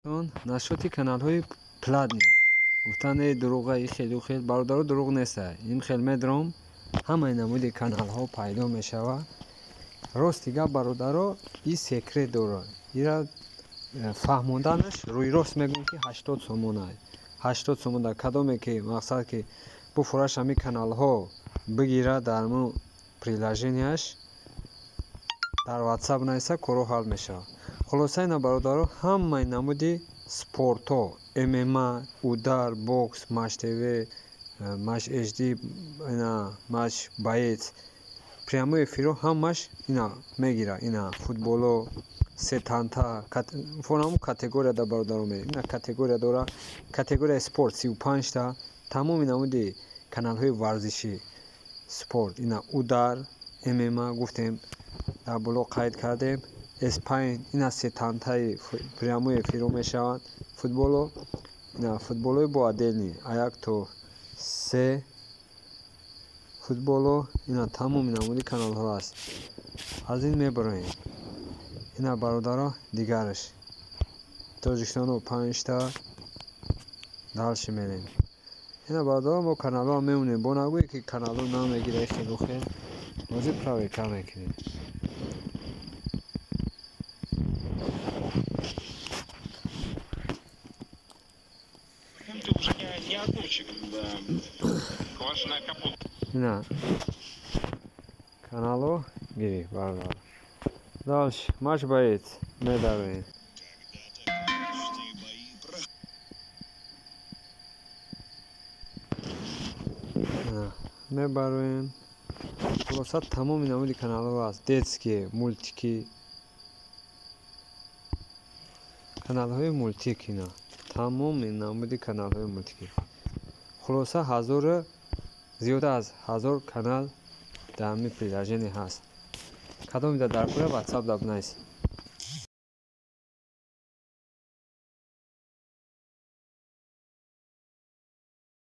Насшоти каналҳои платни гуфтан дурӯға и хелу хел бародаро дурӯғ неста. Ин хел медром ҳамаи намуди каналҳо пайдо мешавад. Рости гап бародаро и секрет дорад. Ира фаҳмонданаш рӯи рост мегӯям ки 80 сомон аст. 80 сомон дар кадоме ки мақсад ки буфураш ҳами каналҳо бигира дар мо приложенияш дар WhatsApp найса коро ҳал мешавад. Хулоса ина бародаро ҳамаи намуди спортҳо, ММА, удар, бокс, матч ТВ, матч HD, ина матч боец, прямой эфиро ҳамаш ина мегира. Ина футболо, сетанта, фонамо категория да бародаро мегира. Ина категория дора, категория спорт 35 та, тамоми намуди каналҳои варзиши спорт, ина удар, ММА гуфтем, дар боло қайд кардем. S5 ина сетантаи прямой эфиро мешавад. Футболо ина футболои бо отдельни 1 то 3 футболо ина тамоми намуди каналҳо аст. Аз ин мебароем. Ина бародаро дигараш Тоҷикистоно 5 та далши мерем. Ина бародаро мо каналҳо мемонем. Бо нагӯе ки каналҳо намегира хелу хел. Озид праве каме кирем. Ты уже не огурчик, да. Квашеная капуста. Ина канало гири бардар. Дальше матч боец медароем. Мебароем. Хулоса тамоми намуди каналҳо аст. Детские, мультики. Каналҳои мультик ина. Тамоми намуди каналҳои мультики. Хулоса зиёда аз 1000 канал дар ҳамин приложение ҳаст. Кадомида дар кора WhatsApp даб найс.